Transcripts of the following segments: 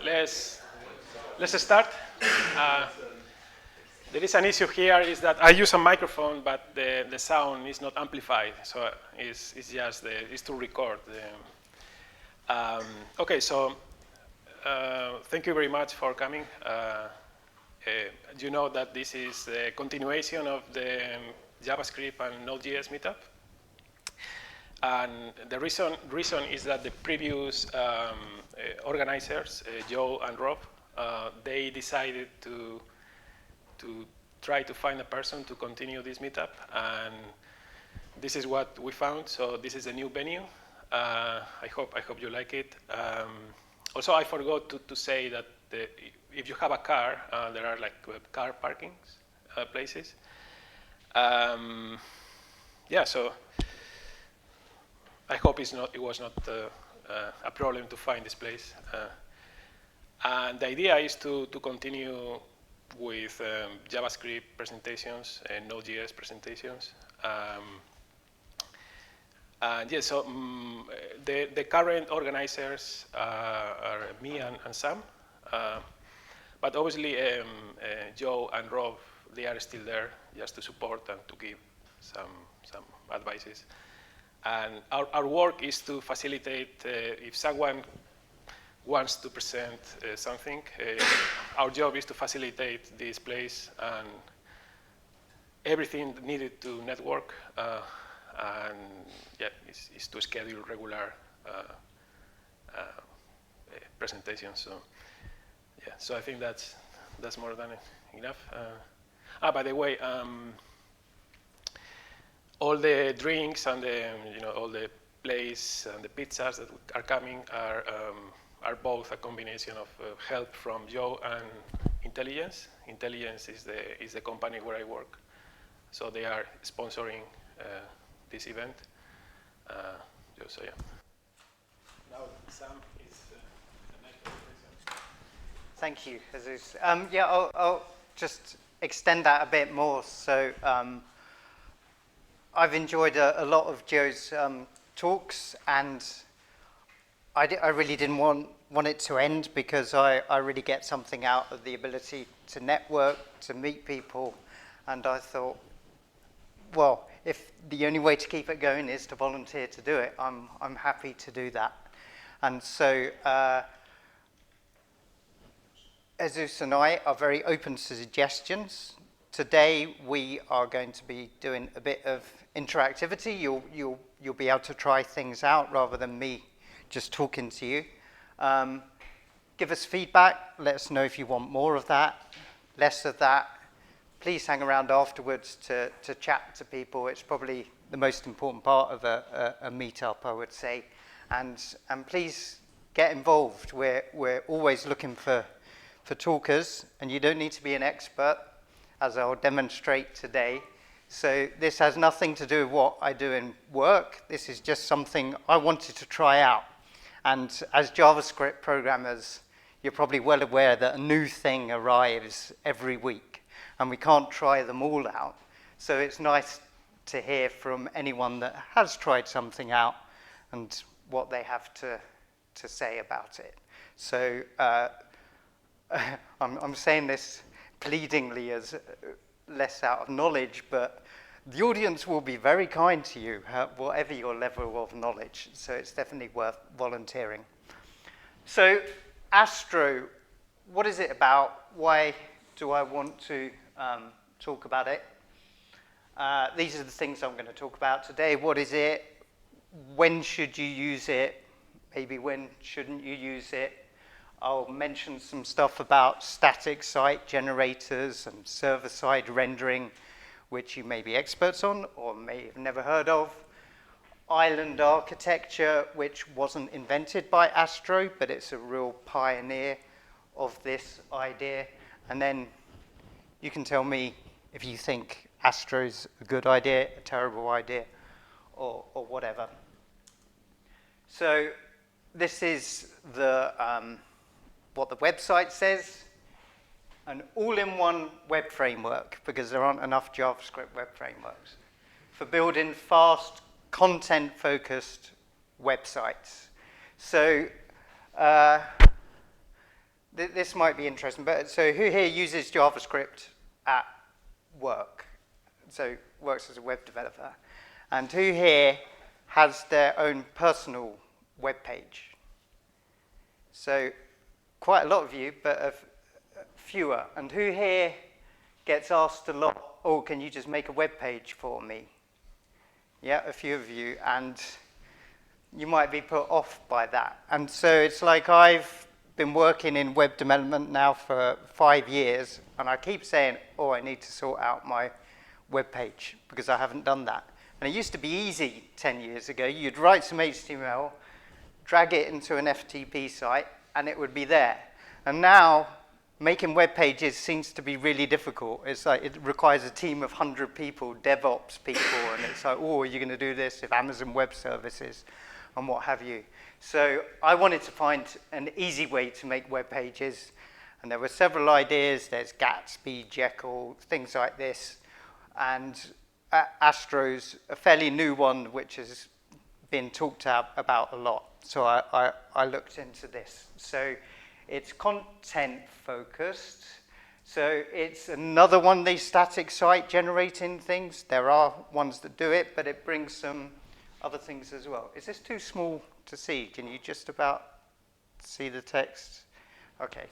let's start. There is an issue here is that I use a microphone, but the sound is not amplified, so it's just it's to record. Okay, so thank you very much for coming. You know that this is a continuation of the JavaScript and Node.js meetup. And the reason is that the previous organizers, Joe and Rob, they decided to try to find a person to continue this meetup, and this is what we found. So this is a new venue. I hope you like it. Also, I forgot to say that if you have a car, there are like car parking places. Yeah, so I hope it was not a problem to find this place. And the idea is to continue with JavaScript presentations and Node.js presentations. And yeah, so the current organizers are me and Sam. But obviously, Joe and Rob, they are still there just to support and to give some advices. And our work is to facilitate if someone wants to present something. Our job is to facilitate this place and everything needed to network. And yeah, is to schedule regular presentations. So yeah, so I think that's more than enough. By the way, all the drinks and all the plays and the pizzas that are coming are both a combination of help from Joe and Intelligence. Intelligence is the company where I work, so they are sponsoring this event. So yeah. Now Sam is the next person. Thank you, Jesus. Yeah, I'll just extend that a bit more. So I've enjoyed a lot of Joe's talks, and I really didn't want it to end because I really get something out of the ability to network, to meet people, and I thought, well, if the only way to keep it going is to volunteer to do it, I'm happy to do that. And so Jesus and I are very open to suggestions. Today we are going to be doing a bit of interactivity. You'll be able to try things out rather than me just talking to you. Give us feedback. Let us know if you want more of that, less of that. Please hang around afterwards to chat to people. It's probably the most important part of a meetup, I would say. And please get involved. We're always looking for talkers, and you don't need to be an expert, as I'll demonstrate today. So this has nothing to do with what I do in work. This is just something I wanted to try out. And as JavaScript programmers, you're probably well aware that a new thing arrives every week, and we can't try them all out. So it's nice to hear from anyone that has tried something out and what they have to say about it. So I'm saying this pleadingly as less out of knowledge, but the audience will be very kind to you, whatever your level of knowledge. So it's definitely worth volunteering. So Astro, what is it about? Why do I want to talk about it? These are the things I'm going to talk about today. What is it? When should you use it? Maybe when shouldn't you use it? I'll mention some stuff about static site generators and server-side rendering, which you may be experts on or may have never heard of. Island architecture, which wasn't invented by Astro, but it's a real pioneer of this idea. And then you can tell me if you think Astro's a good idea, a terrible idea, or whatever. So this is the what the website says, an all-in-one web framework, because there aren't enough JavaScript web frameworks, for building fast, content-focused websites. So This might be interesting, but so who here uses JavaScript at work? So works as a web developer. And who here has their own personal web page? So quite a lot of you, but fewer. And who here gets asked a lot, oh, can you just make a web page for me? Yeah, a few of you. And you might be put off by that. And so it's like I've been working in web development now for 5 years, and I keep saying, oh, I need to sort out my web page because I haven't done that. And it used to be easy 10 years ago. You'd write some HTML, drag it into an FTP site, and it would be there. And now, making web pages seems to be really difficult. It's like it requires a team of 100 people, DevOps people, and it's like, oh, are you going to do this with Amazon Web Services and what have you? So I wanted to find an easy way to make web pages, and there were several ideas. There's Gatsby, Jekyll, things like this, and Astro's a fairly new one, which has been talked about a lot. So I looked into this. So it's content focused. So it's another one of these static site generating things. There are ones that do it, but it brings some other things as well. Is this too small to see? Can you just about see the text? Okay,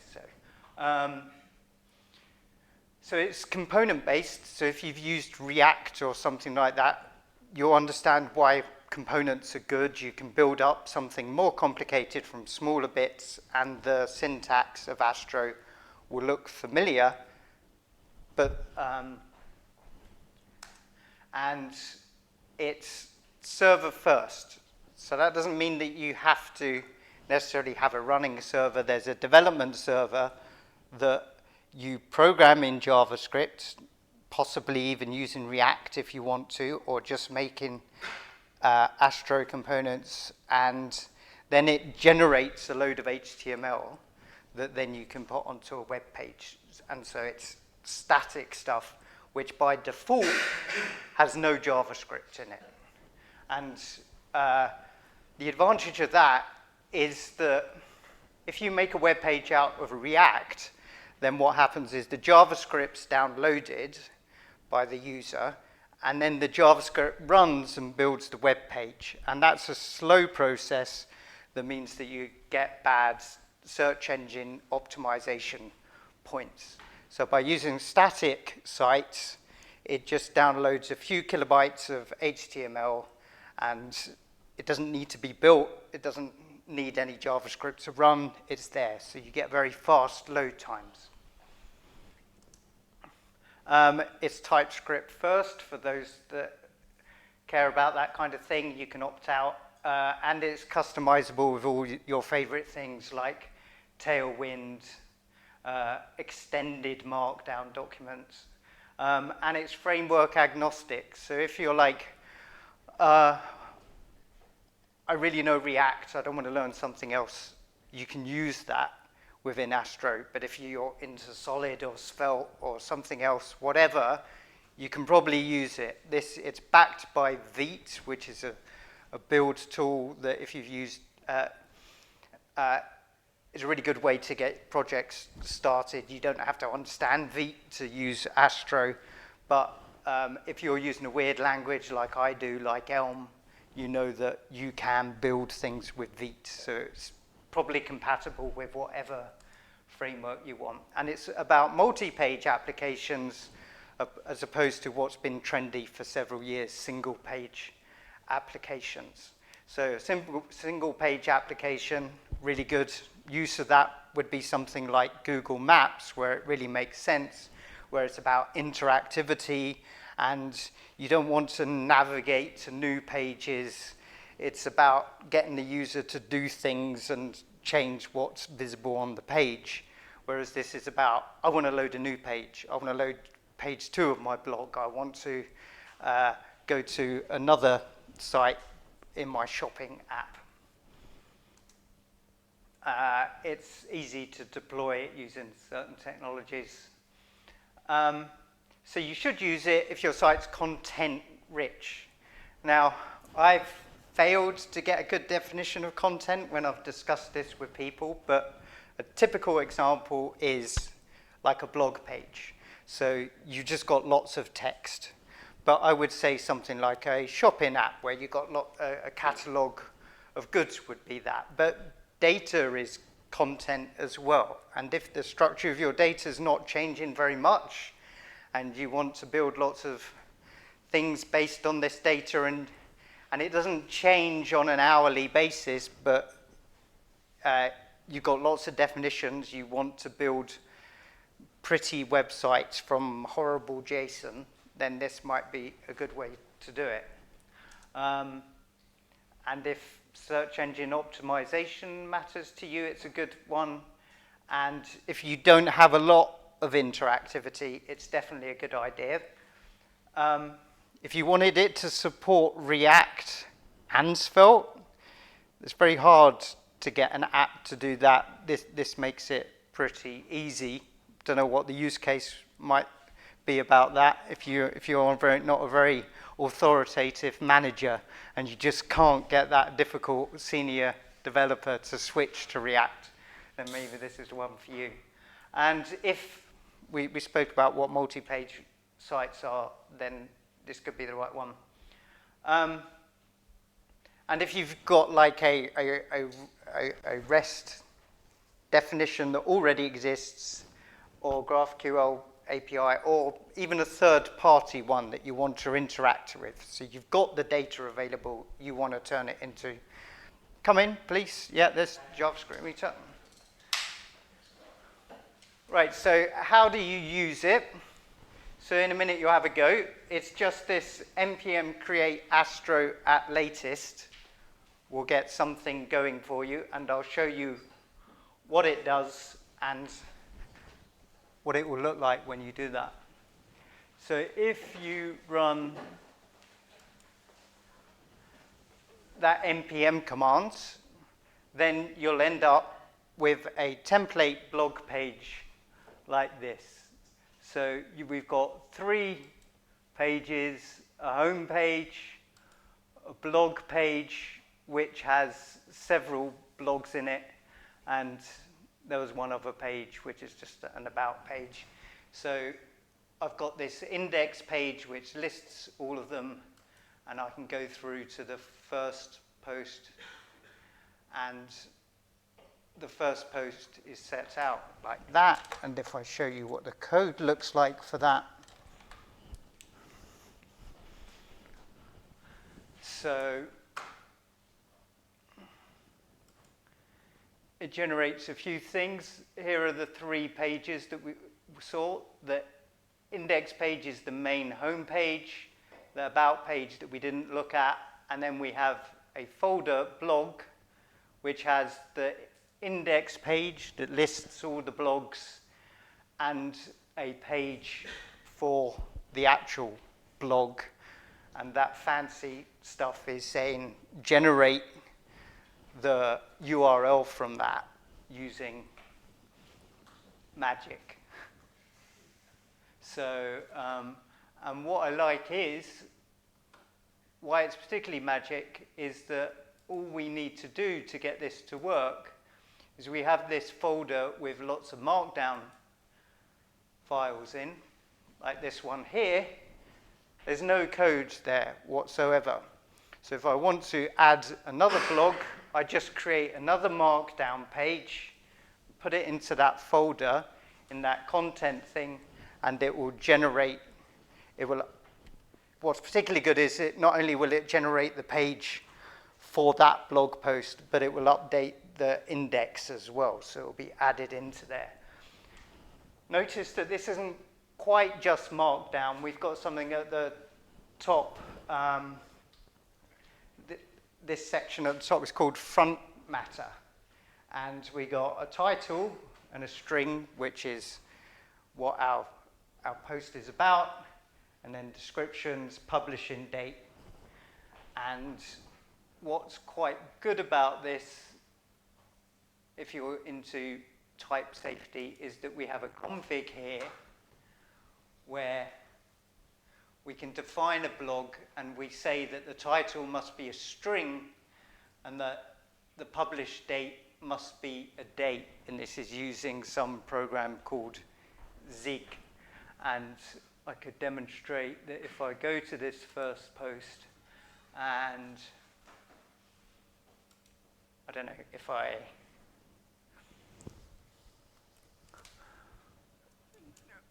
so it's component based. So if you've used React or something like that, you'll understand why components are good. You can build up something more complicated from smaller bits, and the syntax of Astro will look familiar, but and it's server first. So that doesn't mean that you have to necessarily have a running server. There's a development server that you program in JavaScript, possibly even using React if you want to, or just making Astro components, and then it generates a load of HTML that then you can put onto a web page. And so it's static stuff, which by default has no JavaScript in it. And the advantage of that is that if you make a web page out of React, then what happens is the JavaScript's downloaded by the user, and then the JavaScript runs and builds the web page. And that's a slow process that means that you get bad search engine optimization points. So by using static sites, it just downloads a few kilobytes of HTML, and it doesn't need to be built. It doesn't need any JavaScript to run. It's there. So you get very fast load times. It's TypeScript first for those that care about that kind of thing. You can opt out. And it's customizable with all your favorite things like Tailwind, extended Markdown documents. And it's framework agnostic. So if you're like, I really know React, I don't want to learn something else, you can use that within Astro. But if you're into Solid or Svelte or something else, whatever, you can probably use it. It's backed by Vite, which is a build tool that if you've used, is a really good way to get projects started. You don't have to understand Vite to use Astro, but if you're using a weird language like I do, like Elm, you know that you can build things with Vite. So it's probably compatible with whatever framework you want. And it's about multi-page applications as opposed to what's been trendy for several years, single-page applications. So a single-page application, really good use of that would be something like Google Maps, where it really makes sense, where it's about interactivity, and you don't want to navigate to new pages. It's about getting the user to do things and change what's visible on the page. Whereas this is about, I want to load a new page. I want to load page 2 of my blog. I want to go to another site in my shopping app. It's easy to deploy using certain technologies. So you should use it if your site's content rich. Now, I've failed to get a good definition of content when I've discussed this with people, but a typical example is like a blog page. So you just got lots of text. But I would say something like a shopping app where you got a catalog of goods would be that. But data is content as well. And if the structure of your data is not changing very much, and you want to build lots of things based on this data, and it doesn't change on an hourly basis, but you've got lots of definitions, you want to build pretty websites from horrible JSON, then this might be a good way to do it. And if search engine optimization matters to you, it's a good one. And if you don't have a lot of interactivity, it's definitely a good idea. If you wanted it to support React and Svelte, it's very hard to get an app to do that. This makes it pretty easy. Don't know what the use case might be about that. If you're not a very authoritative manager and you just can't get that difficult senior developer to switch to React, then maybe this is the one for you. And if we spoke about what multi-page sites are, then this could be the right one. And if you've got like a REST definition that already exists, or GraphQL API, or even a third-party one that you want to interact with, so you've got the data available, you want to turn it into, come in, please. Yeah, there's JavaScript meetup. Right, so how do you use it? So in a minute you'll have a go. It's just this npm create Astro at latest. We'll get something going for you, and I'll show you what it does and what it will look like when you do that. So if you run that npm command, then you'll end up with a template blog page like this. So we've got 3 pages, a home page, a blog page, which has several blogs in it, and there was one other page, which is just an about page. So I've got this index page, which lists all of them, and I can go through to the first post, and the first post is set out like that. And if I show you what the code looks like for that, so it generates a few things. Here are the 3 pages that we saw. The index page is the main home page, the about page that we didn't look at, and then we have a folder blog, which has the index page that lists all the blogs, and a page for the actual blog. And that fancy stuff is saying generate the URL from that using magic. So, and what I like is, why it's particularly magic, is that all we need to do to get this to work is we have this folder with lots of markdown files in, like this one here. There's no code there whatsoever. So if I want to add another blog, I just create another markdown page, put it into that folder in that content thing, and it will generate, what's particularly good is not only will it generate the page for that blog post, but it will update the index as well, so it will be added into there. Notice that this isn't quite just markdown. We've got something at the top. This section at the top is called front matter. And we got a title and a string, which is what our post is about, and then descriptions, publishing date. And what's quite good about this, if you're into type safety, is that we have a config here where we can define a blog, and we say that the title must be a string and that the published date must be a date. And this is using some program called Zig. And I could demonstrate that if I go to this first post and I don't know, if I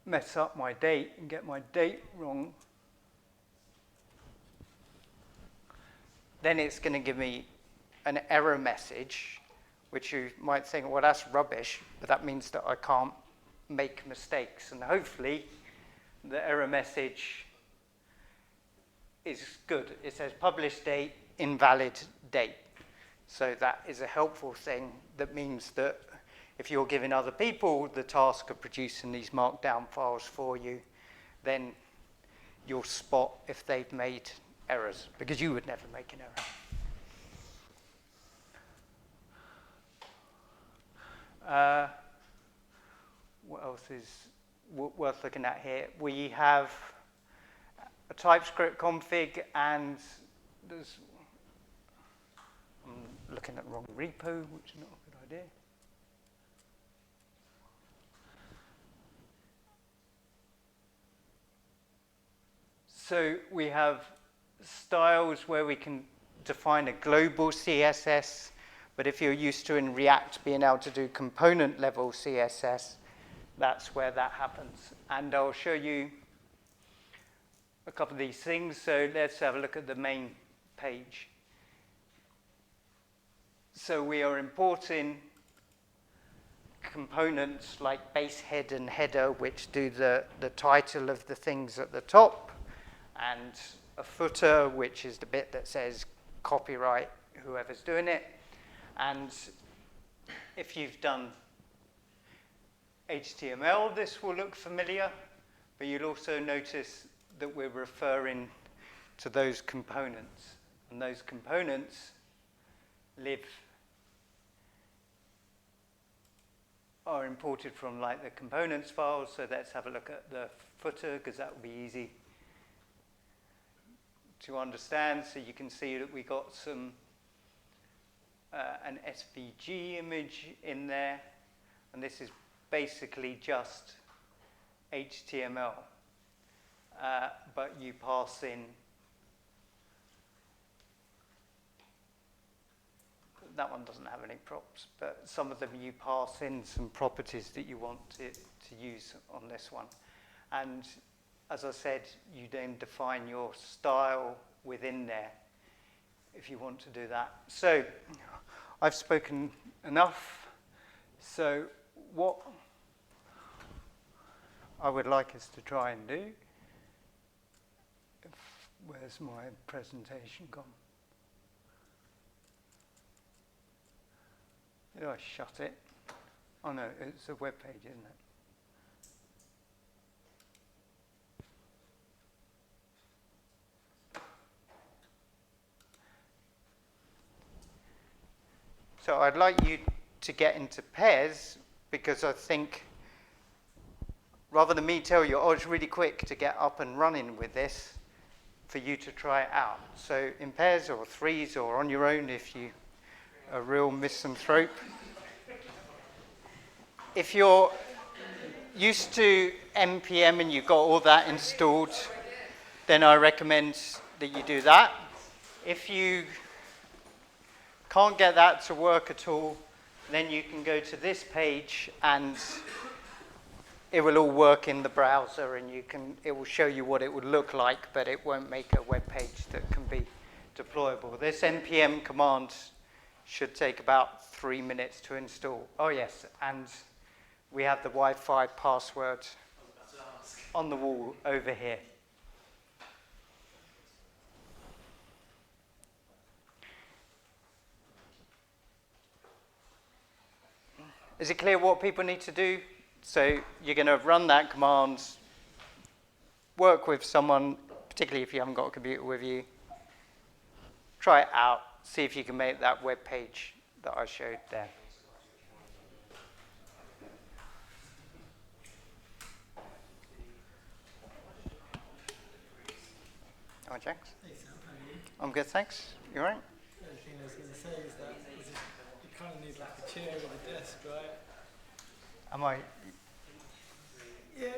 mess up my date and get my date wrong, then it's going to give me an error message, which you might think, well, that's rubbish, but that means that I can't make mistakes. And hopefully, the error message is good. It says published date, invalid date. So that is a helpful thing. That means that if you're giving other people the task of producing these markdown files for you, then you'll spot if they've made errors, because you would never make an error. What else is worth looking at here? We have a TypeScript config, and there's, I'm looking at the wrong repo, which is not a good idea. So we have styles where we can define a global CSS, but if you're used to in React being able to do component level CSS, that's where that happens. And I'll show you a couple of these things. So let's have a look at the main page. So we are importing components like base head and header, which do the title of the things at the top, and a footer, which is the bit that says copyright whoever's doing it. And if you've done HTML, this will look familiar, but you'll also notice that we're referring to those components. And those components are imported from like the components file. So let's have a look at the footer, because that will be easy to understand. So you can see that we got some an SVG image in there, and this is basically just HTML, but you pass in, that one doesn't have any props, but some of them you pass in some properties that you want to use on this one. And as I said, you then define your style within there if you want to do that. So I've spoken enough. So what I would like us to try and do, where's my presentation gone? Did I shut it? Oh no, it's a web page, isn't it? So I'd like you to get into pairs, because I think rather than me tell you, oh, it's really quick to get up and running with this, for you to try it out. So in pairs or threes or on your own if you are a real misanthrope. If you're used to NPM and you've got all that installed, then I recommend that you do that. If you can't get that to work at all, then you can go to this page and it will all work in the browser, and it will show you what it would look like, but it won't make a web page that can be deployable. This npm command should take about 3 minutes to install. Oh yes, and we have the Wi-Fi password on the wall over here. Is it clear what people need to do? So you're going to run that command, work with someone, particularly if you haven't got a computer with you. Try it out, see if you can make that web page that I showed there. Hi, Jax. Hey Sam, how are you? I'm good, thanks. You all right? The only thing I was going to say is that you kind of need like a chair with a desk, right? Am I? Yeah,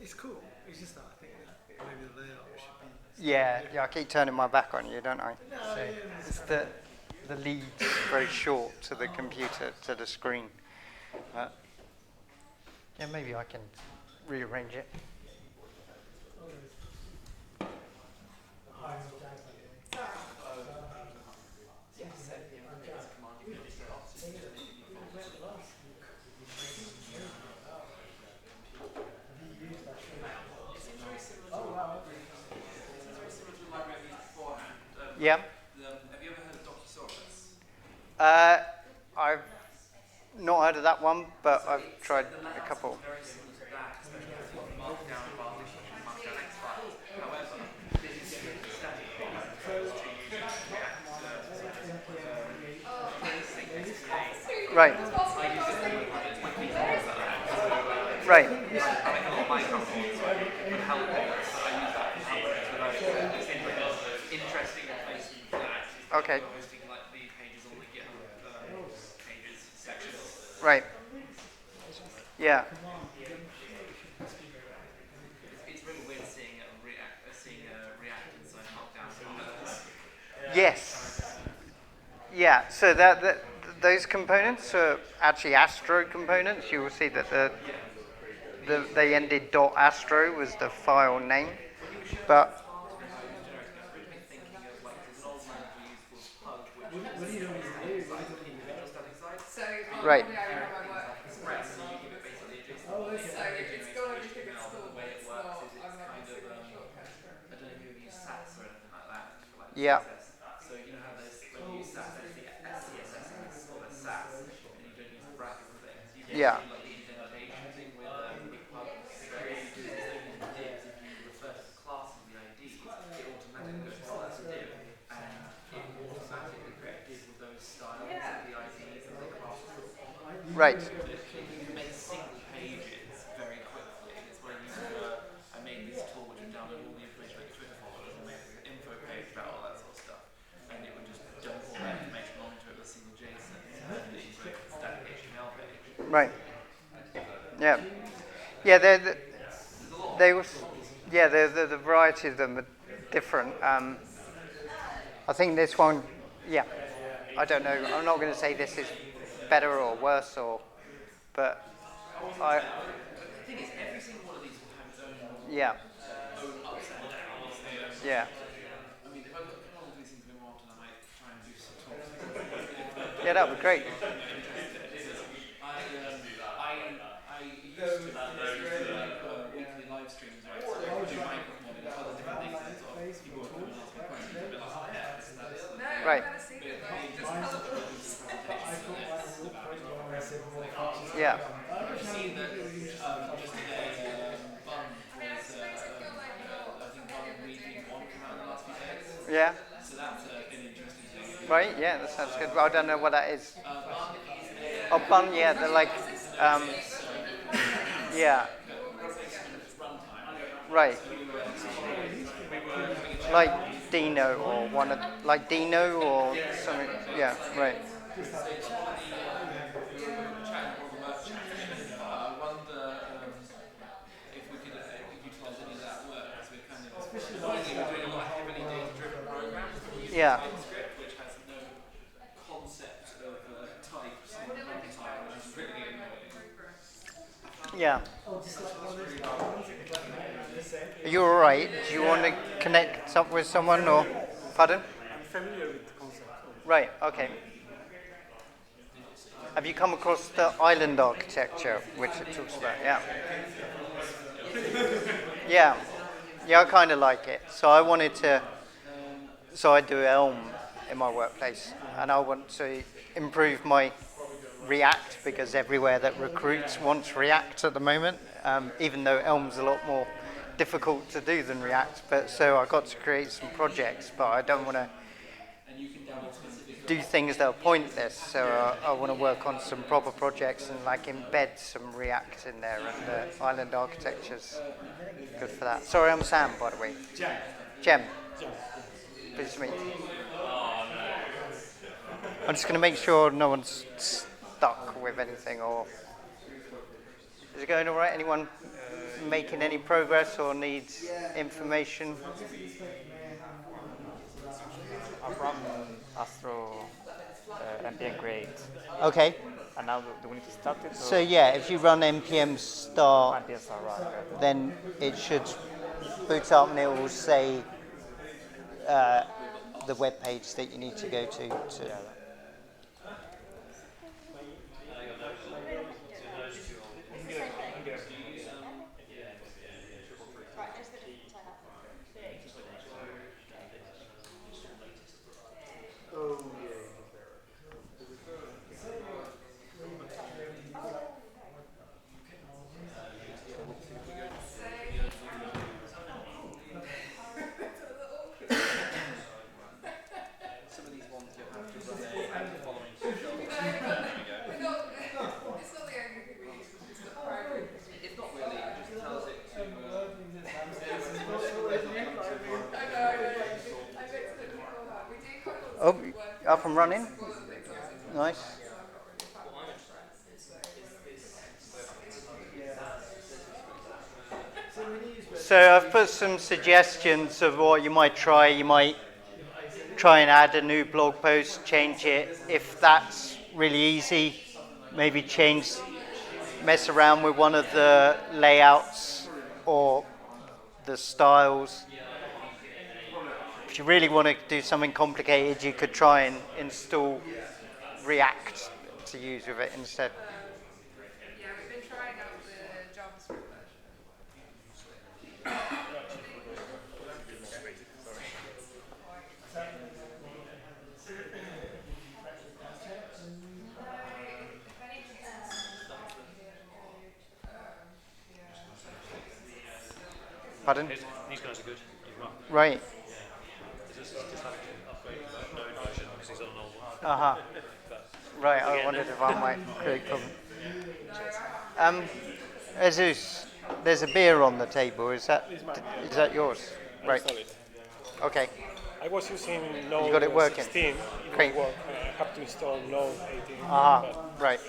it's cool. It's just that I think that maybe the layout should be. Yeah, I keep turning my back on you, don't I? No, So yeah, it's the lead's very short to the computer, to the screen. Yeah, maybe I can rearrange it. Yeah. Have you ever heard of Docusaurus? I've not heard of that one, but I've tried The a layout's couple. very similar to that, especially if you've got markdown files and markdown X files. However, this is strictly static as opposed to using React Right. I use it for my keyboards that I have. So Right. I make a lot of Minecraft boards with help boards. So I use that for help boards with it's interesting replacement for that. Okay. Hosting like the pages on the GitHub pages sections. Right. Yeah. It's really weird seeing React inside Markdown files. Yes. Yeah. So those components are actually Astro components. You will see that they ended .astro was the file name, but right. Yeah. So you know how there's when you use SAS, there's the SCSS and there's SAS, and you don't use the brackets and things. You can Yeah. do like the indentation thing with pubs. So what you do is in divs, if you refer to the class and the IDs, it automatically goes to that div, and it will automatically create a div with those styles of the IDs and the classes. Right. You can make single pages very quickly. It's what I use for, I made this tool which would download all the information about your Twitter followers and make an info page about all that sort of stuff. And it would just dump all that information onto it with a single JSON and invoke a static HTML page. Right. Yeah. Yeah. They was. Yeah. The variety of them are different. I think this one. Yeah. I don't know. I'm not going to say this is better or worse but I. The thing is, every single one of these will have its own Yeah. ups and downs. Yeah. I mean, if I could come on to these things a bit more often, I might try and do some talks. Yeah. That would be great. I used to weekly live streams, right? So I would do Minecraft modding and other different things, and sort of people would come and ask me questions, and I'd be like, oh yeah, this is that, this is that. Right. Yeah. I've seen that just today, Bun was, I think Bun Reading 1 came out in the last few days. Yeah. So that's an interesting thing. Right. Yeah. That sounds good. But I don't know what that is. Bun is Oh, bun. Yeah. They're like. Yeah. Right. Like Dino or one of like Dino or something. Yeah. Right. I wonder if we could utilize any of that work, because we're kind of we're doing a lot of heavily data-driven programs using Yeah. JavaScript, which has no concept of types and runtime, which is really annoying. Yeah. Are you all right? Do you want to connect up with someone or? Pardon? I'm familiar with the concept. Right. Okay. Have you come across the island architecture, which it talks about? Yeah. Yeah. Yeah, I kind of like it. So I do Elm in my workplace, and I want to improve my React because everywhere that recruits wants React at the moment, even though Elm's a lot more difficult to do than React. But so I got to create some projects, but I don't want to do things that are pointless. So I want to work on some proper projects and like embed some React in there, and island architecture's good for that. Sorry, I'm Sam, by the way. Jem. Pleased to meet you. I'm just going to make sure no one's stuck with anything, or is it going all right? Anyone making any progress or needs information? I'm from Astro npm create, Okay. and now do we need to start it? So yeah, if you run npm start, npm start, right? Okay. then it should boot up and it will say the web page that you need to go to. Yeah. Some of these ones you'll have to run a following control. There we go. It's not really, it just tells it to Oh, up and running. Nice. So I've put some suggestions of what you might try. You might try and add a new blog post, change it. If that's really easy, maybe mess around with one of the layouts or the styles. If you really want to do something complicated, you could try and install React to use with it instead. Yeah, we've been trying out the JavaScript version. Pardon? These guys are good. Right. This is just having to upgrade Node version because he's on an old one. Uh-huh. Right, I wondered if I might create problem. Jesus, there's a beer on the table. Is that yours? Right. Install it. Okay. I was using Node You got it working? 16. It Great. won't work. I have to install Node 18. Ah, but, right.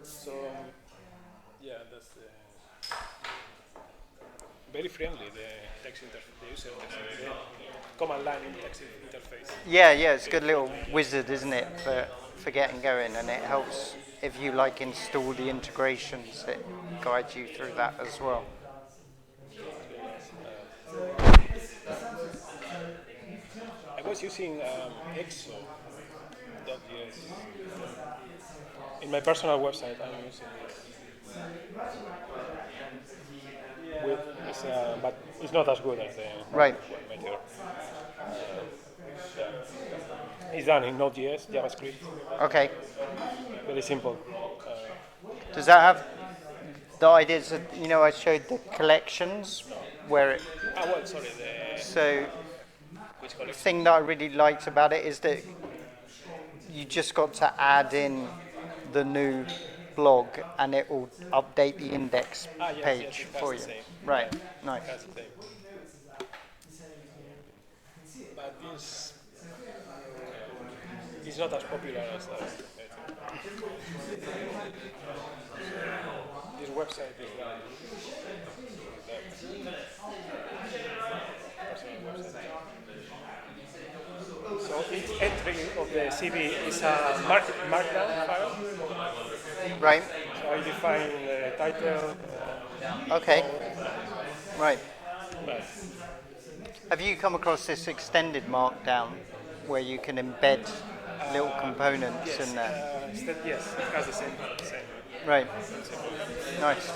so, yeah, that's very friendly, the text interface, the user interface, the command line text interface. Yeah, it's a good little wizard, isn't it, for getting going, and it helps if you install the integrations. It guides you through that as well. I was using exo.js. In my personal website, I'm using it. But it's not as good as the Right. Meteor. It's done in Node.js, JavaScript. Okay. Very simple. Does that have the ideas that, I showed the collections where it, Sorry. so Which the collection? thing that I really liked about it is that you just got to add in the new blog and it will update the index Yes, page that's for the you. same. Right, nice. That's the same. But it's not as popular as this website is personal website. So each entry of the CV is a markdown file. Right, So I define the title. okay, right. But Have you come across this extended markdown where you can embed little components in there? yes, it has the same. Right, nice.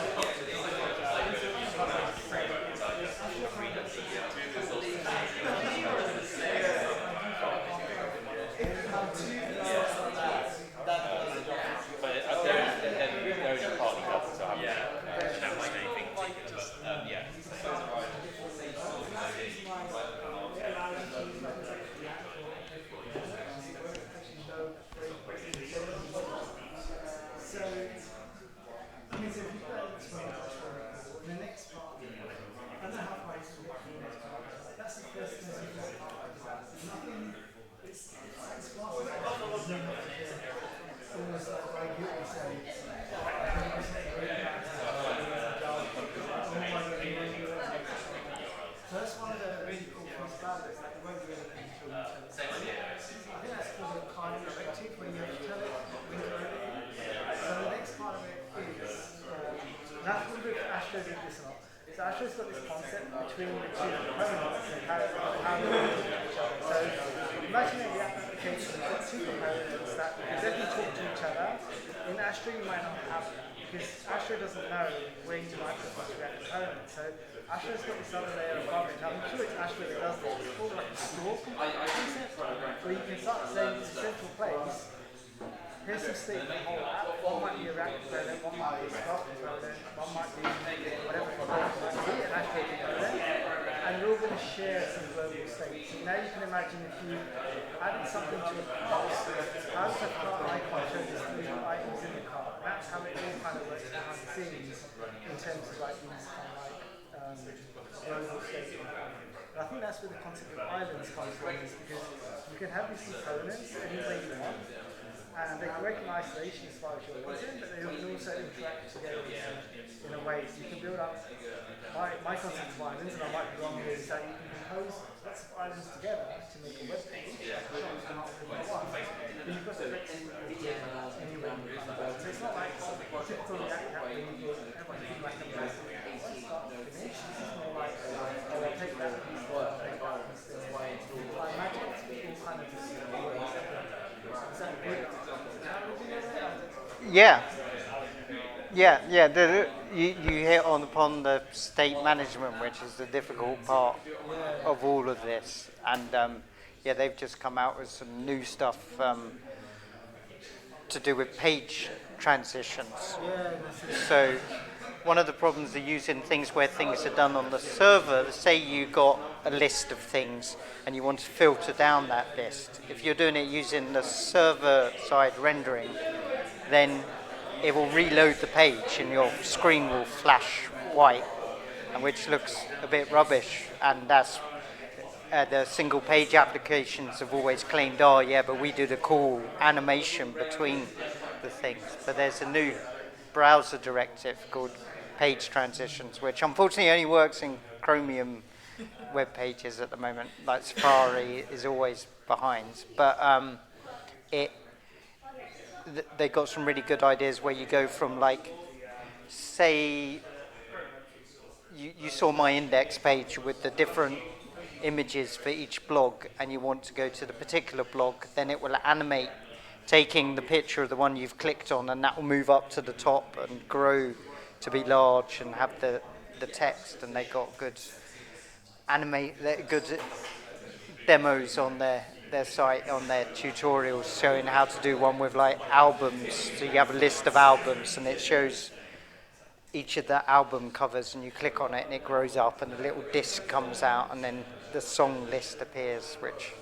But those are partly helpful, so I haven't challenged anything. Yeah. So, I mean, so if you've got this one, the next part, I don't know how far it's First one of the really cool things about it is that it won't do anything until you tell it. I think that's called a kind of directive when you have to tell it when to open it. So the next part of it is, that's a little bit Astro did this a lot. So Astro's got this concept between the two components and how they talk to each other. So imagine a React application, you've got two components that can definitely talk to each other. In Astro you might not have that because Astro doesn't know where you might put this React component. So Astro's got this other layer above it. Now, I'm sure it's Astro that does this. It's called like a store concept, where you can start saying it's a central place. Here's some state for the whole app. One might be a React component, one might be a Stock component, one might be whatever component might be, an Astro component. And you're all going to share some global states. So now you can imagine if you added something to a cart, how does the cart icon show these three items in the cart? That's how it all kind of works behind the scenes in terms of like these kind of like global state components. And I think that's where the concept of islands comes from, is because you can have these components any way you want, and they can work in isolation as far as you're concerned, but they can also interact together in a way. So you can build up my concept of islands, and I might be wrong here, is that you can compose lots of islands together to make a web page. But you've got to flexibility anywhere you can. So it's not like typical React app where you go everyone do like a massive start to finish. This is more like, oh, I'll take that piece, I'll take that piece, I imagine it's all kind of just is that good? Yeah. Yeah. You hit upon the state management, which is the difficult part of all of this. And they've just come out with some new stuff to do with page transitions. So one of the problems are using things where things are done on the server. Say you got a list of things and you want to filter down that list. If you're doing it using the server-side rendering, then it will reload the page and your screen will flash white, and which looks a bit rubbish. And that's the single page applications have always claimed, but we do the cool animation between the things. But there's a new browser directive called page transitions, which unfortunately only works in Chromium web pages at the moment. Like Safari is always behind, but they got some really good ideas where you go from, like, say you saw my index page with the different images for each blog, and you want to go to the particular blog, then it will animate taking the picture of the one you've clicked on, and that will move up to the top and grow to be large and have the text. And they got good demos on their site, on their tutorials, showing how to do one with like albums. So you have a list of albums and it shows each of the album covers, and you click on it and it grows up and a little disc comes out, and then the song list appears, which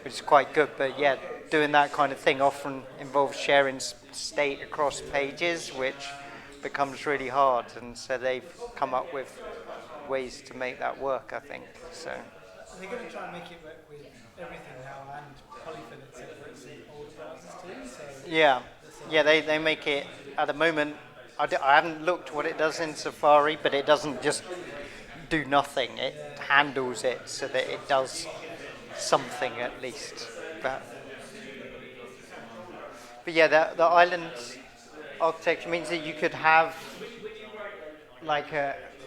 is quite good. But yeah, doing that kind of thing often involves sharing state across pages, which becomes really hard, and so they've come up with ways to make that work, I think. So they're going to try and make it work with everything now, and polyfill it so it works in older browsers too. So they make it at the moment. I haven't looked what it does in Safari, but it doesn't just do nothing. It handles it so that it does something at least. But yeah, the island architecture means that you could have like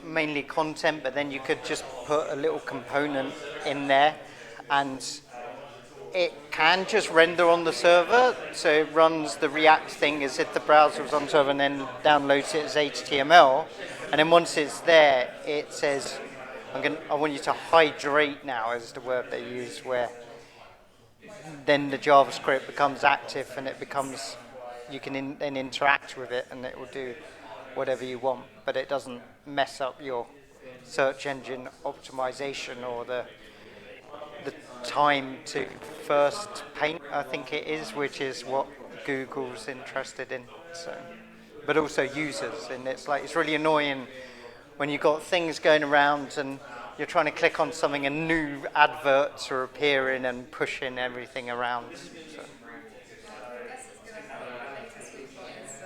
mainly content, but then you could just put a little component in there, and it can just render on the server. So it runs the React thing as if the browser was on server, and then downloads it as HTML. And then once it's there, it says, I want you to hydrate now, is the word they use, where then the JavaScript becomes active, and it becomes, you can then interact with it, and it will do whatever you want, but it doesn't mess up your search engine optimization or the time to first paint, I think it is, which is what Google's interested in. So, but also users, and it's really annoying when you've got things going around and you're trying to click on something and new adverts are appearing and pushing everything around. So. I guess it's going to happen later this week is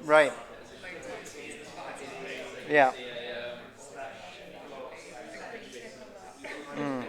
Right. Yeah. Mm.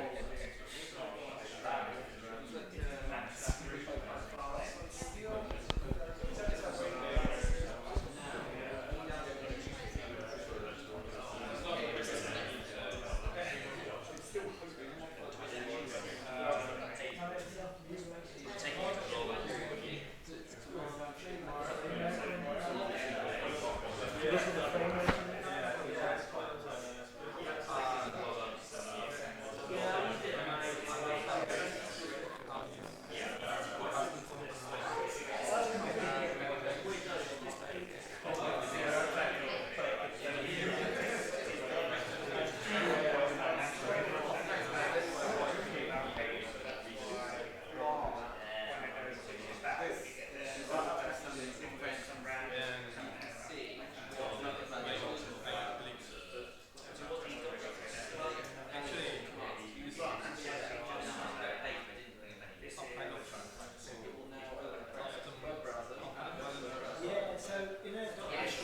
Yeah, so in a document, it's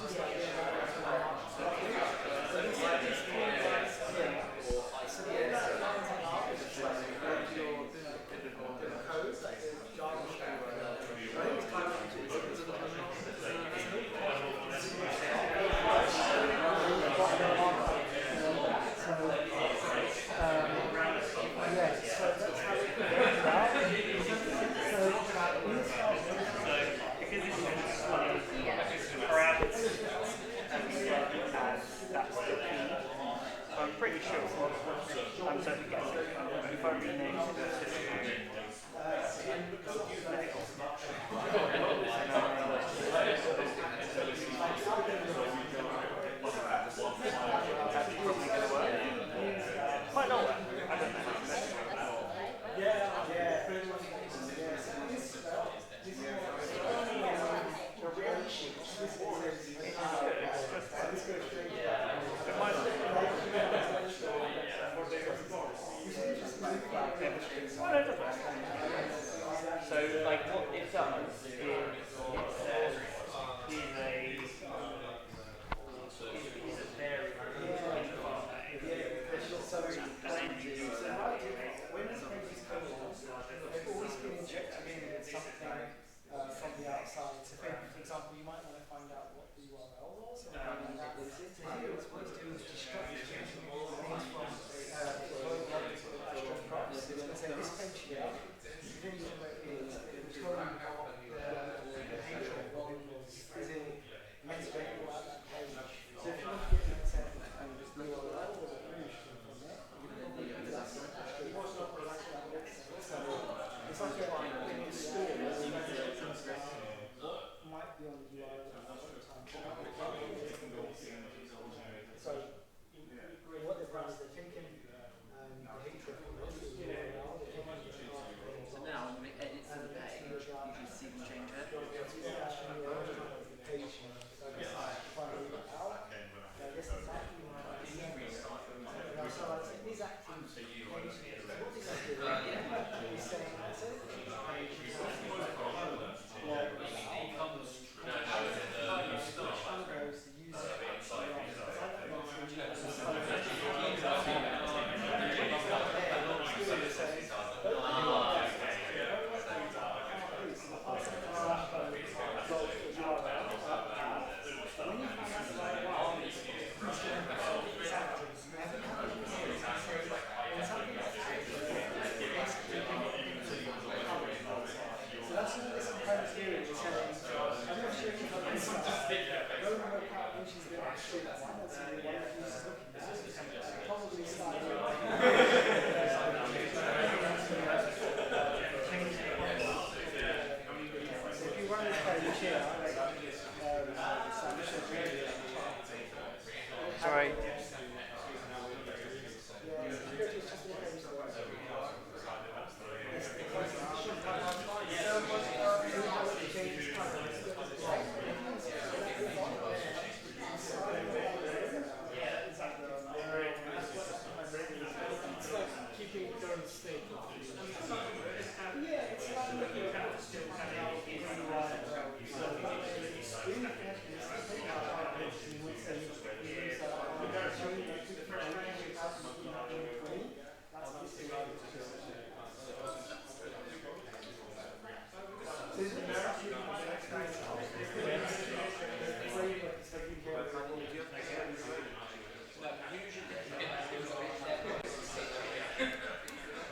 just like the so this callbacks here. So the way that lines it up is just like the code, like the JavaScript. I think it's kind of yeah, so that's how it works out. So I'm pretty sure. I'm certainly guessing. If I rename it that's probably going to work. Might not work. I don't know. So, like, what it does is is a variable. when this page is coming out, they've always been injected in with something from the outside. So, for example, you might want to find out what the URL was or something like that. So here, what it's doing is destructing things from Astro props. So it's going to say this page here. Then you know where it is. It will tell you what the page is in meant to make it like that page. So if you want to get an example from there, you can probably do that. So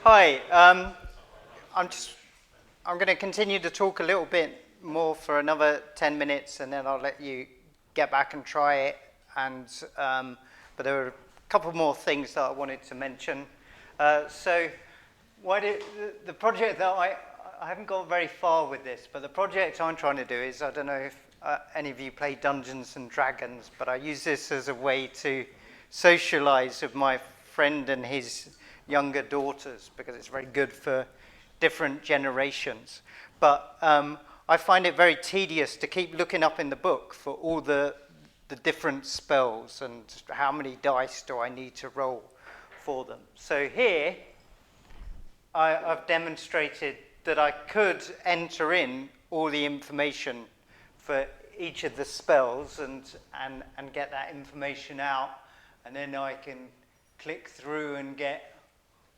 Hi, I'm going to continue to talk a little bit more for another 10 minutes, and then I'll let you get back and try it. And but there are a couple more things that I wanted to mention. So, the project that I haven't got very far with this, but the project I'm trying to do is, I don't know if any of you play Dungeons and Dragons, but I use this as a way to socialize with my friend and his younger daughters, because it's very good for different generations. But I find it very tedious to keep looking up in the book for all the different spells and how many dice do I need to roll for them. So here, I've demonstrated that I could enter in all the information for each of the spells and get that information out, and then I can click through and get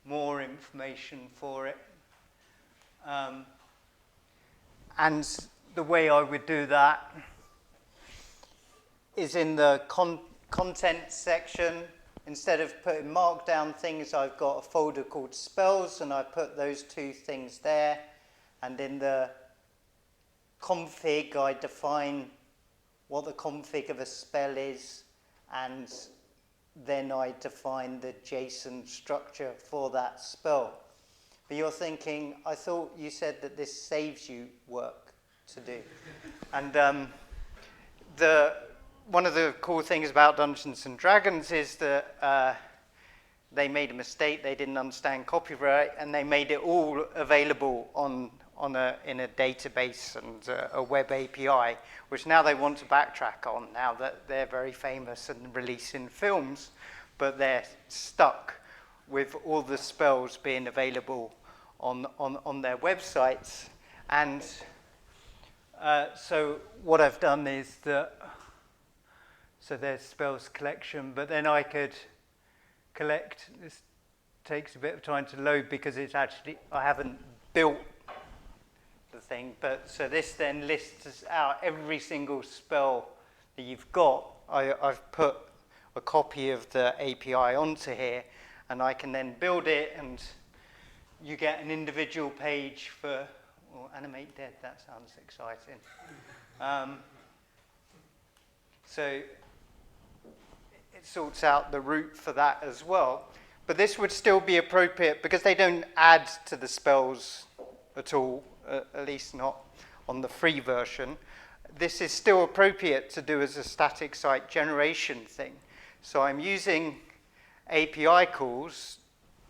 more information for it. And the way I would do that is in the content section. Instead of putting markdown things, I've got a folder called spells, and I put those two things there. And in the config, I define what the config of a spell is, and then I define the JSON structure for that spell. But you're thinking, I thought you said that this saves you work to do. And one of the cool things about Dungeons and Dragons is that they made a mistake. They didn't understand copyright, and they made it all available in a database and a web API, which now they want to backtrack on, now that they're very famous and releasing films, but they're stuck with all the spells being available on their websites. And so what I've done is that, so there's spells collection, but then I could collect, this takes a bit of time to load because it's actually, I haven't built the thing, but so this then lists out every single spell that you've got. I've put a copy of the API onto here, and I can then build it, and you get an individual page for, animate dead, that sounds exciting. So it sorts out the route for that as well. But this would still be appropriate because they don't add to the spells at all, at least not on the free version. This is still appropriate to do as a static site generation thing. So I'm using API calls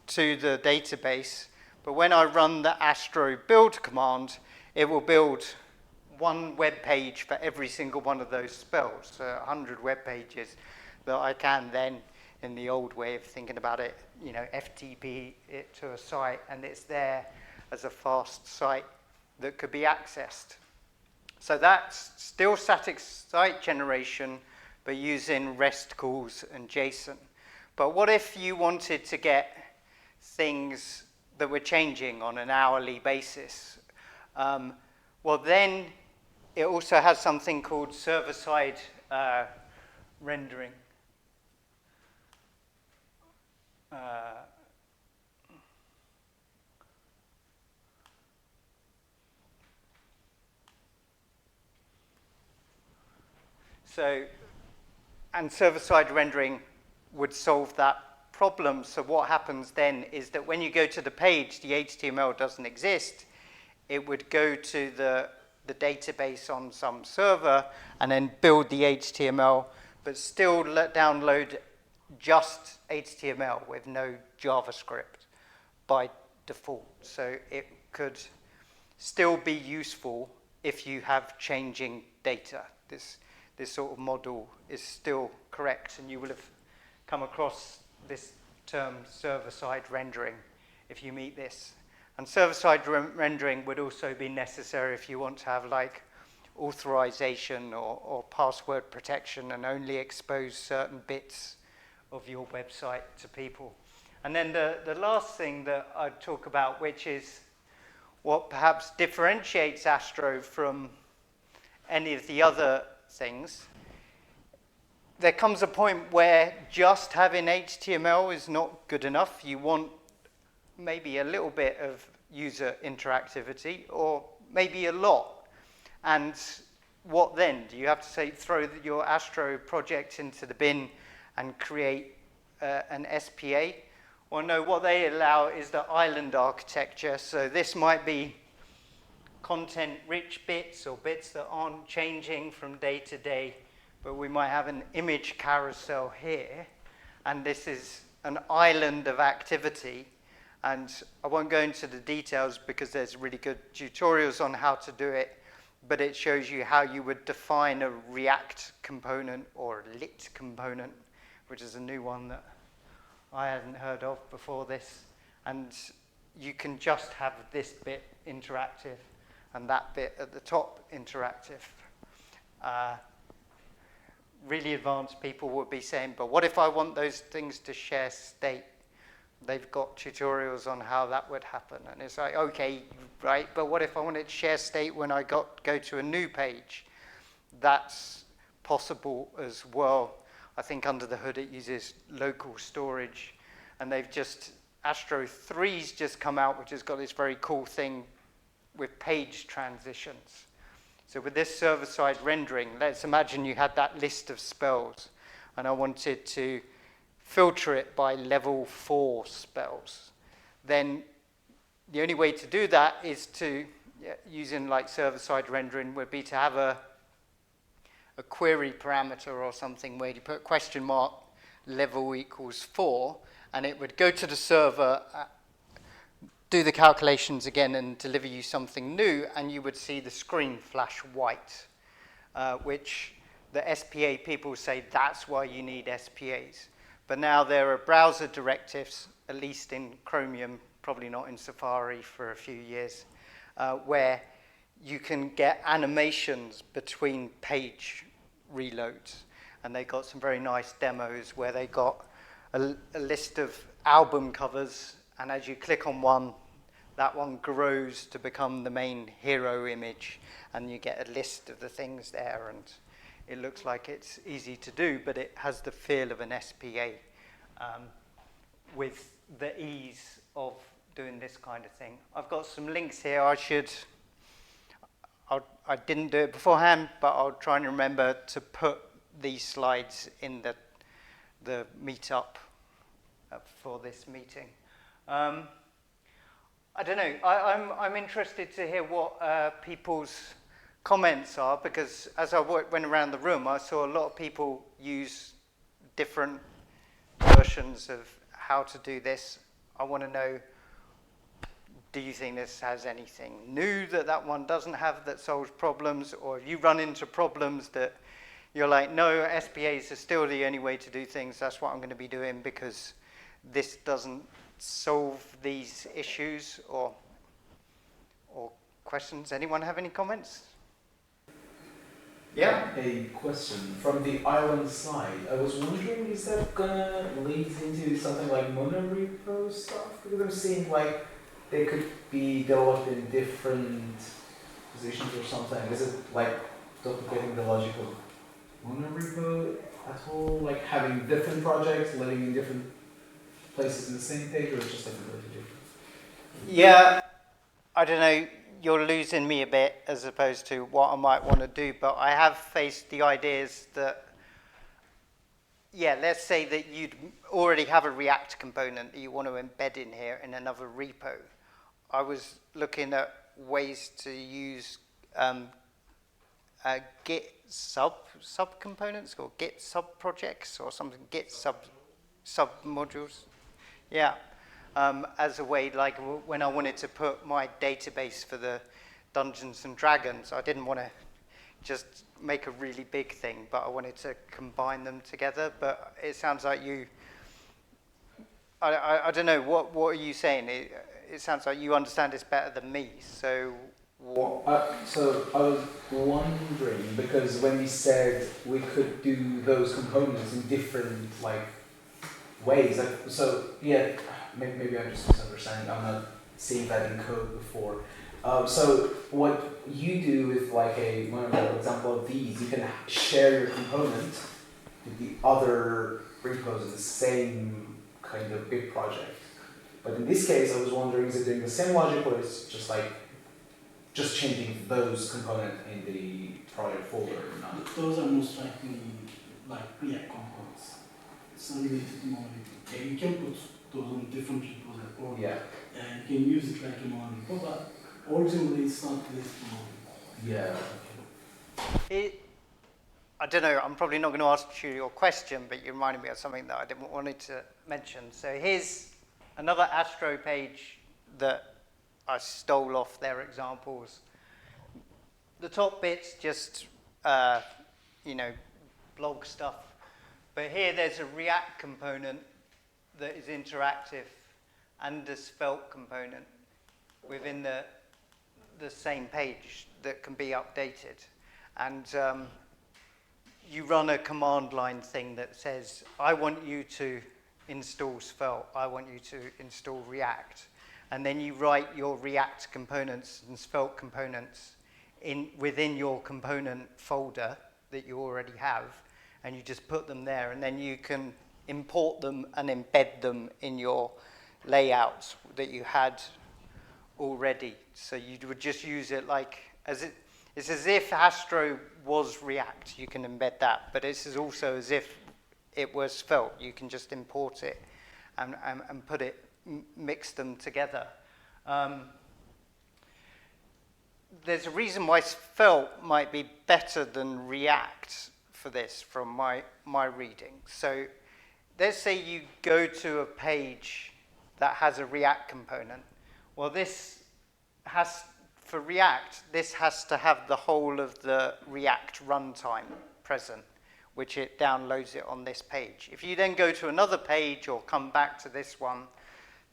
to the database, but when I run the Astro build command, it will build one web page for every single one of those spells, so 100 web pages that I can then, in the old way of thinking about it, FTP it to a site, and it's there as a fast site that could be accessed. So that's still static site generation, but using REST calls and JSON. But what if you wanted to get things that were changing on an hourly basis? Well, then it also has something called server-side rendering. And server-side rendering would solve that problem. So what happens then is that when you go to the page, the HTML doesn't exist. It would go to the database on some server and then build the HTML, but still download just HTML with no JavaScript by default. So it could still be useful if you have changing data. This sort of model is still correct, and you will have come across this term server-side rendering if you meet this. And server-side rendering would also be necessary if you want to have like authorization or password protection and only expose certain bits of your website to people. And then the last thing that I'd talk about, which is what perhaps differentiates Astro from any of the other things, there comes a point where just having HTML is not good enough. You want maybe a little bit of user interactivity, or maybe a lot. And what then? Do you have to say throw your Astro project into the bin and create an SPA? Or no, what they allow is the island architecture. So this might be content-rich bits or bits that aren't changing from day to day, but we might have an image carousel here, and this is an island of activity. And I won't go into the details because there's really good tutorials on how to do it, but it shows you how you would define a React component or a lit component, which is a new one that I hadn't heard of before this. And you can just have this bit interactive and that bit at the top interactive. Really advanced people would be saying, but what if I want those things to share state? They've got tutorials on how that would happen. And it's like, okay, right, but what if I wanted to share state when I go to a new page? That's possible as well. I think under the hood it uses local storage. And they've just, Astro 3's just come out, which has got this very cool thing with page transitions. So with this server-side rendering, let's imagine you had that list of spells, and I wanted to filter it by level 4 spells. Then the only way to do that is to, using like server-side rendering, would be to have a query parameter or something where you put question mark level equals 4, and it would go to the server, do the calculations again and deliver you something new, and you would see the screen flash white, which the SPA people say that's why you need SPAs. But now there are browser directives, at least in Chromium, probably not in Safari for a few years, where you can get animations between page reloads. And they got some very nice demos where they got a list of album covers, and as you click on one, that one grows to become the main hero image, and you get a list of the things there, and it looks like it's easy to do, but it has the feel of an SPA with the ease of doing this kind of thing. I've got some links here. I didn't do it beforehand, but I'll try and remember to put these slides in the meetup for this meeting. I don't know. I'm interested to hear what people's comments are, because as I went around the room, I saw a lot of people use different versions of how to do this. I want to know, do you think this has anything new that one doesn't have that solves problems, or have you run into problems that you're like, no, SPAs are still the only way to do things, that's what I'm going to be doing because this doesn't solve these issues, or questions? Anyone have any comments? Yeah? A question from the island side. I was wondering, is that gonna lead into something like monorepo stuff? Because I'm seeing like they could be developed in different positions or something. Is it like duplicating the logic of monorepo at all? Like having different projects living in different places in the same page, or it's just like completely different? Yeah, I don't know. You're losing me a bit as opposed to what I might want to do, but I have faced the ideas that, yeah, let's say that you'd already have a React component that you want to embed in here in another repo. I was looking at ways to use Git sub components or Git sub projects or something, Git sub modules. Yeah. As a way, like when I wanted to put my database for the Dungeons and Dragons, I didn't want to just make a really big thing, but I wanted to combine them together. But it sounds like you, I don't know, what are you saying? It sounds like you understand this better than me, so so I was wondering, because when you said we could do those components in different ways, so yeah, maybe I'm just misunderstanding. I'm not seeing that in code before. So what you do with like one example of these, you can share your component with the other repos in the same kind of big project. But in this case, I was wondering, is it doing the same logic, or is it just changing those components in the project folder? Those are most likely like React components. It's unrelated to monolithic. You can put those on different repos or and you can use it like a monolith, but originally it's not related to monolith. Yeah. I don't know, I'm probably not going to ask you your question, but you reminded me of something that I didn't wanted to mention. So here's another Astro page that I stole off their examples. The top bit's just, blog stuff. But here there's a React component that is interactive and a Svelte component within the same page that can be updated. And you run a command line thing that says, I want you to install Svelte, I want you to install React. And then you write your React components and Svelte components within your component folder that you already have, and you just put them there, and then you can import them and embed them in your layouts that you had already. So you would just use it like, it's as if Astro was React, you can embed that, but it's also as if it was Svelte. You can just import it and put it, mix them together. There's a reason why Svelte might be better than React for this from my reading. So let's say you go to a page that has a React component. Well, for React, this has to have the whole of the React runtime present, which it downloads it on this page. If you then go to another page or come back to this one,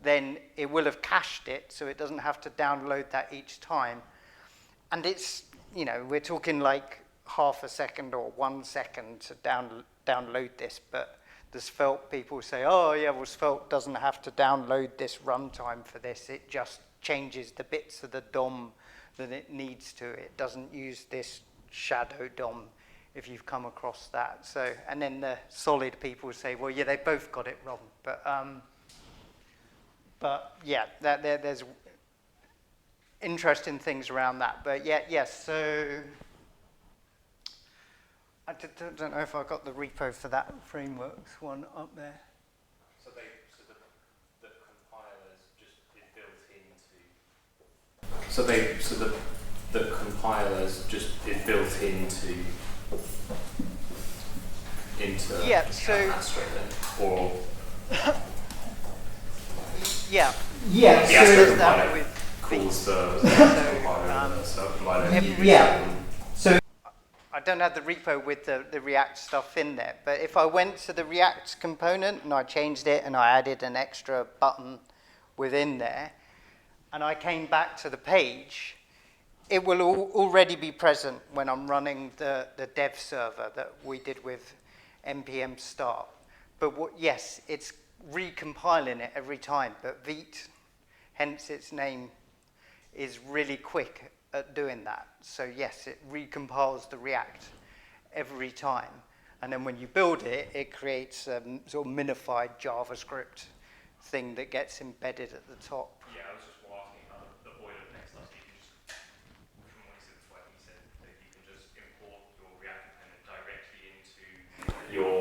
then it will have cached it, so it doesn't have to download that each time. And it's, we're talking like half a second or 1 second to download this, but the Svelte people say, oh yeah, well Svelte doesn't have to download this runtime for this, it just changes the bits of the DOM that it needs to. It doesn't use this shadow DOM, if you've come across that. So, and then the solid people say, well, yeah, they both got it wrong. But yeah, there's interesting things around that. But yeah, yes. So I don't know if I got the repo for that frameworks one up there. So the compilers just is built into. The compilers just is built into yeah. So Astro then, or yeah. Yeah. The Astro So that compiler with calls the compiler. Yeah. So I don't have the repo with the React stuff in there, but if I went to the React component and I changed it and I added an extra button within there, and I came back to the page, it will already be present when I'm running the dev server that we did with npm start. But yes, it's recompiling it every time, but Vite, hence its name, is really quick at doing that. So yes, it recompiles the React every time. And then when you build it, it creates a sort of minified JavaScript thing that gets embedded at the top. Yeah, I was just asking how the boilerplate stuff, so you can just, from what he said that you can just import your React component directly into your,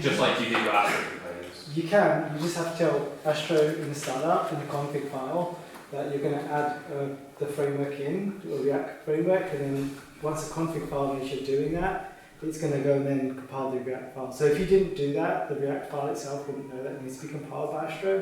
just like you do your Astro components. You can, you just have to tell Astro in the startup, in the config file, that you're going to add the framework in, the React framework, and then once the config file knows you're doing that, it's going to go and then compile the React file. So if you didn't do that, the React file itself wouldn't know that it needs to be compiled by Astro.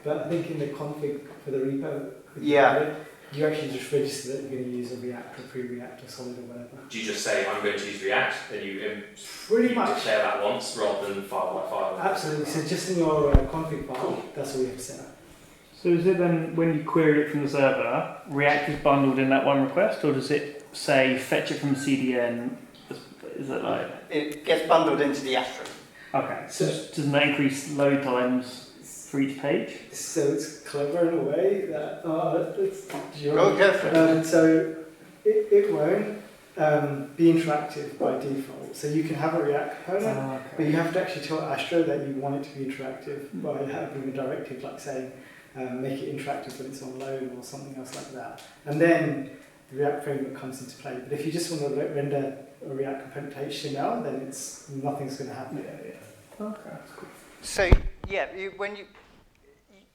But I think in the config for the repo, you actually just register that you're going to use a React or pre-React or Solid or whatever. Do you just say, I'm going to use React, and you Pretty much declare that once rather than file by file? Absolutely. So just in your config file, that's all you have to set up. So is it then, when you query it from the server, React is bundled in that one request, or does it say fetch it from the CDN? Is it like... It gets bundled into the Astro. Okay, so doesn't that increase load times? for each page? So it's clever in a way that it's Go. so it won't be interactive by default. So you can have a React component, but you have to actually tell Astro that you want it to be interactive by having a directive, like saying make it interactive when it's on load or something else like that. And then the React framework comes into play. But if you just want to render a React component to HTML, then nothing's going to happen. Yeah. Okay, that's cool. So yeah, when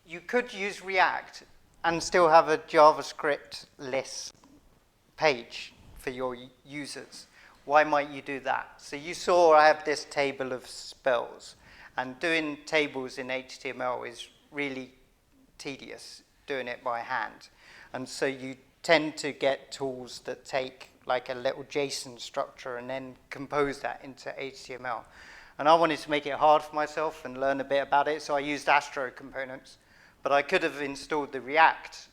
you could use React and still have a JavaScript-less page for your users. Why might you do that? So you saw I have this table of spells, and doing tables in HTML is really tedious, doing it by hand. And so you tend to get tools that take like a little JSON structure and then compose that into HTML. And I wanted to make it hard for myself and learn a bit about it, so I used Astro components. But I could have installed the React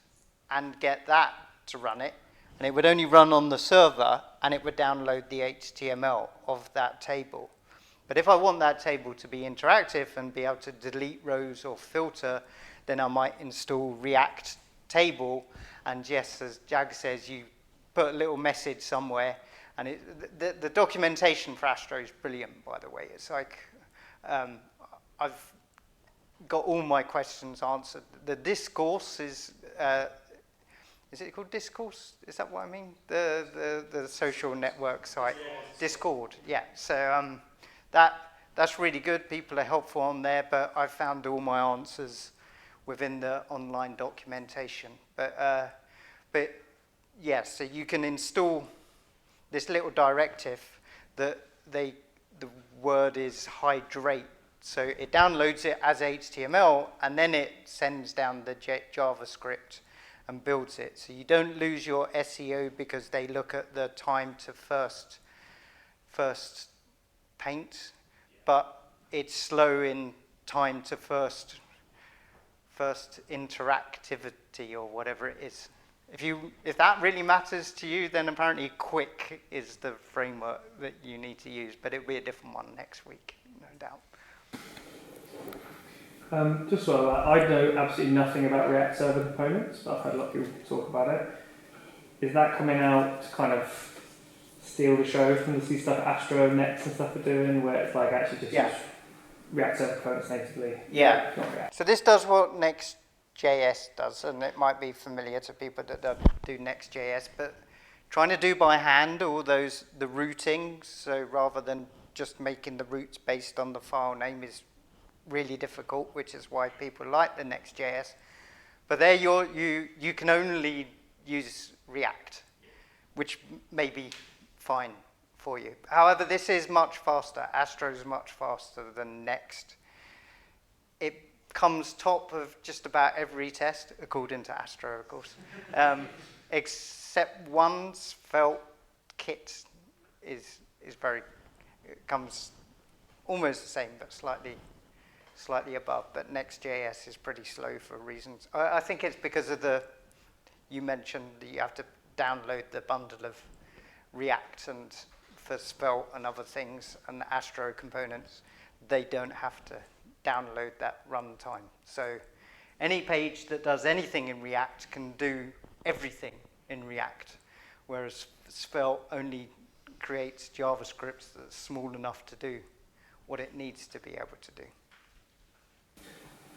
and get that to run it, and it would only run on the server, and it would download the HTML of that table. But if I want that table to be interactive and be able to delete rows or filter, then I might install React table, and yes, as Jag says, you put a little message somewhere, and the documentation for Astro is brilliant, by the way. It's like, I've got all my questions answered. The discourse is it called Discourse? Is that what I mean? The social network site. Discord, yeah. So that's really good. People are helpful on there, but I found all my answers within the online documentation. But yeah, so you can install this little directive that the word is hydrate. So it downloads it as HTML, and then it sends down the JavaScript and builds it. So you don't lose your SEO because they look at the time to first paint, but it's slow in time to first interactivity or whatever it is. If that really matters to you, then apparently Quick is the framework that you need to use, but it'll be a different one next week, no doubt. Just sort of like, I know absolutely nothing about React Server components, but I've heard a lot of people talk about it. Is that coming out to kind of steal the show from the stuff Astro, Next and stuff are doing, where it's like actually just use React Server components natively? Yeah. Not React. So this does what Next.js does, and it might be familiar to people that don't do Next.js, but trying to do by hand all the routing, so rather than just making the routes based on the file name is really difficult, which is why people like the Next.js. But there you can only use React, which may be fine for you. However, this is much faster. Astro is much faster than Next. It comes top of just about every test, according to Astro, of course, except one Svelte kit is very, it comes almost the same, but slightly above. But Next.js is pretty slow for reasons. I think it's because of you mentioned that you have to download the bundle of React and for Svelte and other things, and the Astro components, they don't have to download that runtime. So any page that does anything in React can do everything in React, whereas Svelte only creates JavaScripts that's small enough to do what it needs to be able to do.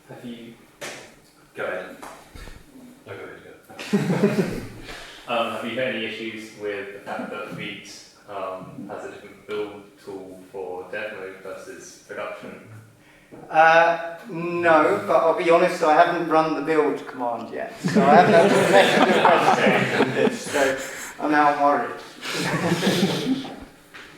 Have you... Go ahead. No, go ahead. Have you had any issues with the fact that Vite has a different build tool for dev mode versus production? No, but I'll be honest, I haven't run the build command yet, so I haven't had to question this, so I'm now worried.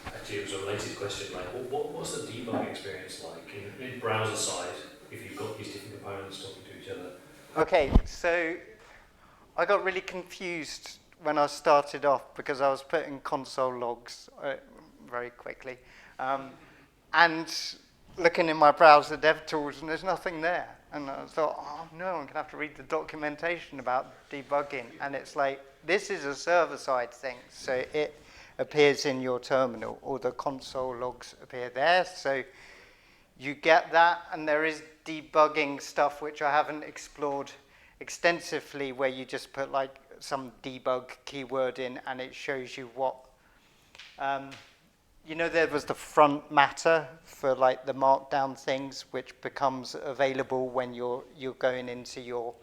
Actually, it was a related question, like, what's the debugging experience like in browser side if you've got these different components talking to each other? Okay, so I got really confused when I started off because I was putting console logs very quickly, and looking in my browser dev tools, and there's nothing there. And I thought, oh no, I'm going to have to read the documentation about debugging. And it's like, this is a server-side thing, so it appears in your terminal, or the console logs appear there. So you get that, and there is debugging stuff which I haven't explored extensively, where you just put like some debug keyword in and it shows you what you know, there was the front matter for like the markdown things, which becomes available when you're going into your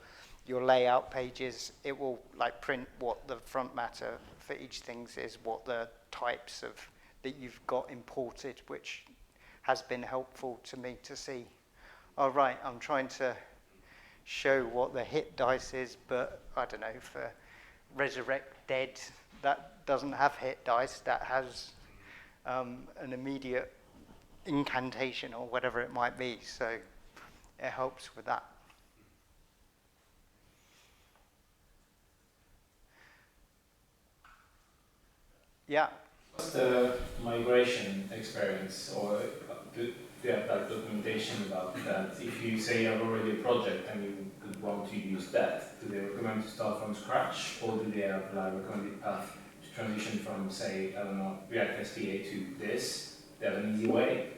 layout pages. It will like print what the front matter for each thing is, what the types of that you've got imported, which has been helpful to me to see. Oh right, I'm trying to show what the hit dice is, but I don't know, for Resurrect Dead, that doesn't have hit dice, that has an immediate incantation or whatever it might be, so it helps with that. Yeah. What's the migration experience, or do you have that documentation about that? If you say you have already a project and you could want to use that, do they recommend to start from scratch, or do they have like recommended path to transition from, say, I don't know, React SPA to this? They have an easy way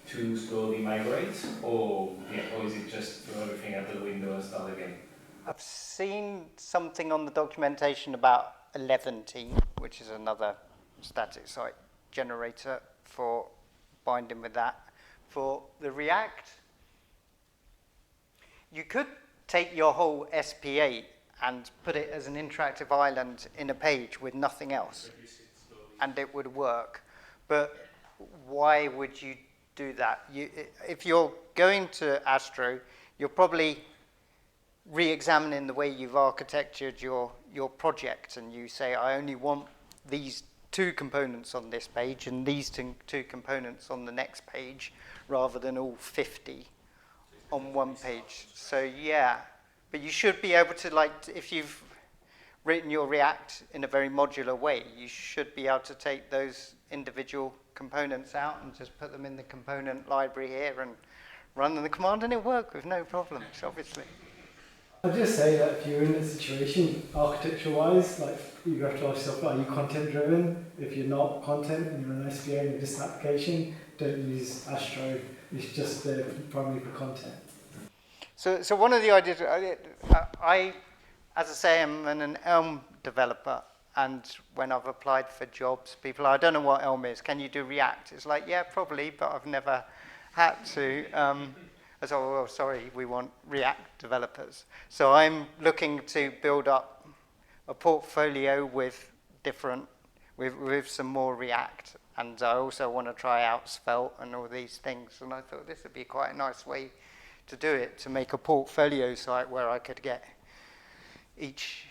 to slowly migrate, or is it just throw everything out the window and start again? I've seen something on the documentation about 11 team, which is another static site generator for binding with that. For the React, you could take your whole SPA and put it as an interactive island in a page with nothing else, and it would work. But why would you do that? If you're going to Astro, you're probably re-examining the way you've architectured your project, and you say, I only want these 2 components on this page and these two components on the next page, rather than all 50 on one page. So yeah, but you should be able to, like, if you've written your React in a very modular way, you should be able to take those individual components out and just put them in the component library here and run the command, and it'll work with no problems, obviously. I'd just say that if you're in a situation, architecture-wise, like, you have to ask yourself, are you content-driven? If you're not content and you're an SPA and you're just an application, don't use Astro. It's just primarily for content. So one of the ideas, I, as I say, am an Elm developer, and when I've applied for jobs, people are, I don't know what Elm is, can you do React? It's like, yeah, probably, but I've never had to. I thought, well, sorry, we want React developers. So I'm looking to build up a portfolio with some more React. And I also want to try out Svelte and all these things. And I thought this would be quite a nice way to do it, to make a portfolio site where I could get each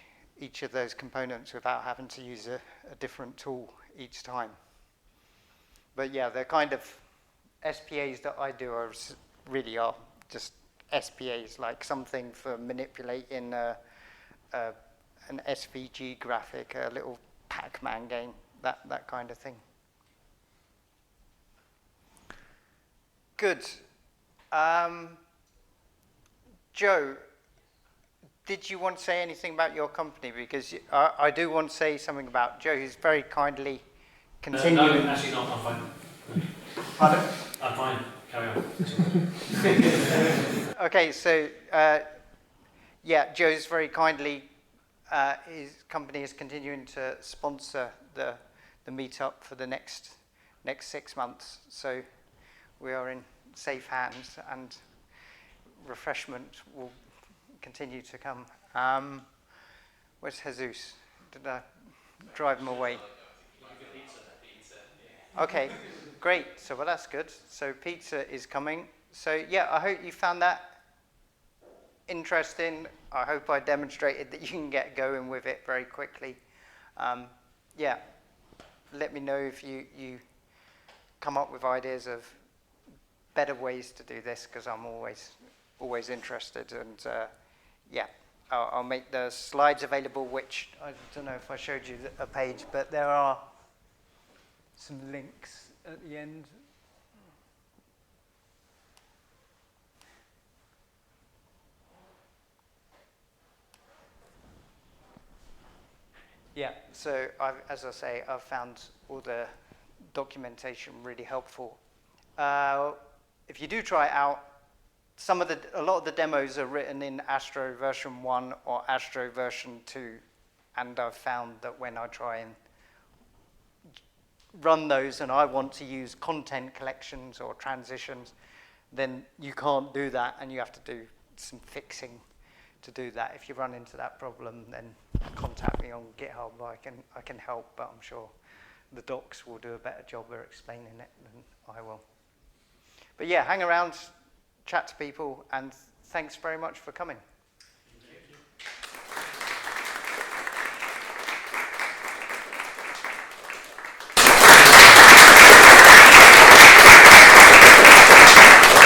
of those components without having to use a different tool each time. But yeah, the kind of SPAs that I do really are just SPAs, like something for manipulating an SVG graphic, a little Pac-Man game, that kind of thing. Good. Joe, did you want to say anything about your company? Because I do want to say something about Joe, who's very kindly continuing. No, actually not, I'm fine. Pardon? I'm fine, carry on. Okay, so yeah, Joe's very kindly, his company is continuing to sponsor the meetup for the next 6 months. So we are in safe hands, and refreshment will continue to come. Where's Jesus? Did I drive him away? Okay, great. So, well, that's good. So pizza is coming. So yeah, I hope you found that interesting. I hope I demonstrated that you can get going with it very quickly. Yeah, let me know if you come up with ideas of better ways to do this, because I'm always interested. And yeah, I'll make the slides available, which I don't know if I showed you a page, but there are some links at the end. Yeah, so as I say, I've found all the documentation really helpful. if you do try it out, a lot of the demos are written in Astro version 1 or Astro version 2, and I've found that when I try and run those and I want to use content collections or transitions, then you can't do that, and you have to do some fixing to do that. If you run into that problem, then contact me on GitHub. I can help, but I'm sure the docs will do a better job of explaining it than I will. But yeah, hang around, chat to people, and thanks very much for coming.